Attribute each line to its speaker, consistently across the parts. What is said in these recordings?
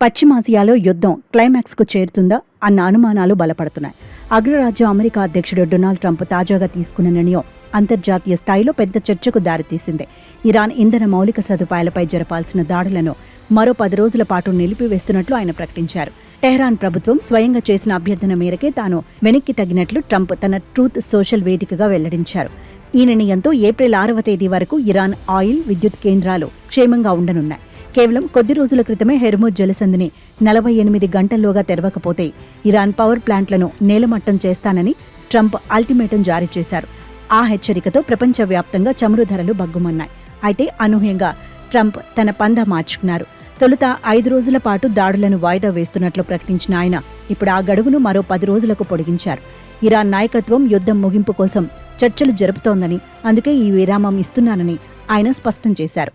Speaker 1: పశ్చిమాసియాలో యుద్ధం క్లైమాక్స్కు చేరుతుందా అన్న అనుమానాలు బలపడుతున్నాయి. అగ్రరాజ్య అమెరికా అధ్యక్షుడు డొనాల్డ్ ట్రంప్ తాజాగా తీసుకున్న నిర్ణయం అంతర్జాతీయ స్థాయిలో పెద్ద చర్చకు దారితీసింది. ఇరాన్ ఇంధన మౌలిక సదుపాయాలపై జరపాల్సిన దాడులను మరో 10 రోజుల పాటు నిలిపివేస్తున్నట్లు ఆయన ప్రకటించారు. టెహ్రాన్ ప్రభుత్వం స్వయంగా చేసిన అభ్యర్థన మేరకే తాను వెనక్కి తగ్గినట్లు ట్రంప్ తన ట్రూత్ సోషల్ వేదికగా వెల్లడించారు. ఈ నిర్ణయంతో ఏప్రిల్ 6వ తేదీ వరకు ఇరాన్ ఆయిల్, విద్యుత్ కేంద్రాలు క్షేమంగా ఉండనున్నాయి. కేవలం కొద్ది రోజుల క్రితమే హెర్ముజ్ జలసంధిని 48 గంటల్లోగా తెరవకపోతే ఇరాన్ పవర్ ప్లాంట్లను నేలమట్టం చేస్తానని ట్రంప్ అల్టిమేటం జారీ చేశారు. ఆ హెచ్చరికతో ప్రపంచవ్యాప్తంగా చమురు ధరలు బగ్గుమన్నాయి. అయితే అనూహ్యంగా ట్రంప్ తన పందా మార్చుకున్నారు. తొలుత 5 రోజుల పాటు దాడులను వాయిదా వేస్తున్నట్లు ప్రకటించిన ఆయన ఇప్పుడు ఆ గడువును మరో 10 రోజులకు పొడిగించారు. ఇరాన్ నాయకత్వం యుద్ధం ముగింపు కోసం చర్చలు జరుపుతోందని, అందుకే ఈ విరామం ఇస్తున్నానని ఆయన స్పష్టం చేశారు.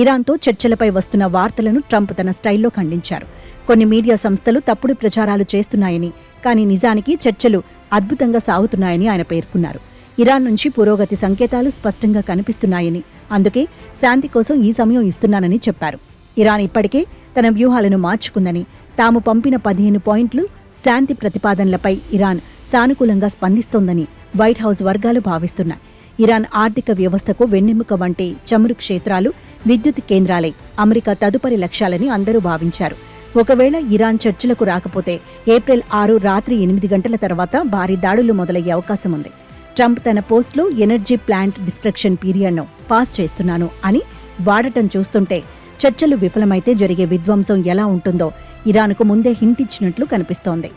Speaker 1: ఇరాన్తో చర్చలపై వస్తున్న వార్తలను ట్రంప్ తన స్టైల్లో ఖండించారు. కొన్ని మీడియా సంస్థలు తప్పుడు ప్రచారాలు చేస్తున్నాయని, కానీ నిజానికి చర్చలు అద్భుతంగా సాగుతున్నాయని ఆయన పేర్కొన్నారు. ఇరాన్ నుంచి పురోగతి సంకేతాలు స్పష్టంగా కనిపిస్తున్నాయని, అందుకే శాంతి కోసం ఈ సమయం ఇస్తున్నానని చెప్పారు. ఇరాన్ ఇప్పటికే తన వ్యూహాలను మార్చుకుందని, తాము పంపిన 15 పాయింట్లు శాంతి ప్రతిపాదనలపై ఇరాన్ సానుకూలంగా స్పందిస్తోందని వైట్ హౌస్ వర్గాలు భావిస్తున్నాయి. ఇరాన్ ఆర్థిక వ్యవస్థకు వెన్నెముక వంటి చమురు క్షేత్రాలు, విద్యుత్ కేంద్రాలే అమెరికా తదుపరి లక్ష్యాలని అందరూ భావించారు. ఒకవేళ ఇరాన్ చర్చలకు రాకపోతే ఏప్రిల్ 6 రాత్రి 8 గంటల తర్వాత భారీ దాడులు మొదలయ్యే అవకాశం ఉంది. ట్రంప్ తన పోస్ట్లో ఎనర్జీ ప్లాంట్ డిస్ట్రక్షన్ పీరియడ్ను పాస్ చేస్తున్నాను అని వాడటం చూస్తుంటే చర్చలు విఫలమైతే జరిగే విధ్వంసం ఎలా ఉంటుందో ఇరాన్కు ముందే హింట్ ఇచ్చినట్లు కనిపిస్తోంది.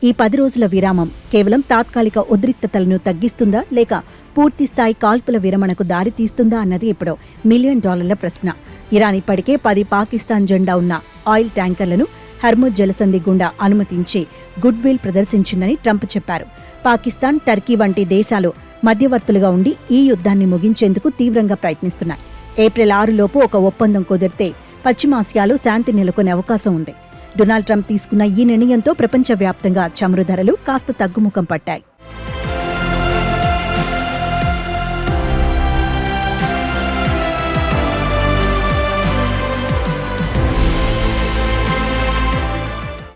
Speaker 1: ఈ 10 రోజుల విరామం కేవలం తాత్కాలిక ఉద్రిక్తతలను తగ్గిస్తుందా, లేక పూర్తిస్థాయి కాల్పుల విరమణకు దారితీస్తుందా అన్నది ఇప్పుడు $1 మిలియన్ ప్రశ్న. ఇరాన్ ఇప్పటికే 10 పాకిస్తాన్ జెండా ఉన్న ఆయిల్ ట్యాంకర్లను హర్ముజ్ జలసంధి గుండా అనుమతించి గుడ్ విల్ ప్రదర్శించిందని ట్రంప్ చెప్పారు. పాకిస్తాన్, టర్కీ వంటి దేశాలు మధ్యవర్తులుగా ఉండి ఈ యుద్ధాన్ని ముగించేందుకు తీవ్రంగా ప్రయత్నిస్తున్నాయి. ఏప్రిల్ 6 లోపు ఒక ఒప్పందం కుదిరితే పశ్చిమాసియాలో శాంతి నెలకొనే అవకాశం ఉంది. డొనాల్డ్ ట్రంప్ తీసుకున్న ఈ నిర్ణయంతో ప్రపంచవ్యాప్తంగా చమురు ధరలు కాస్త తగ్గుముఖం పట్టాయి.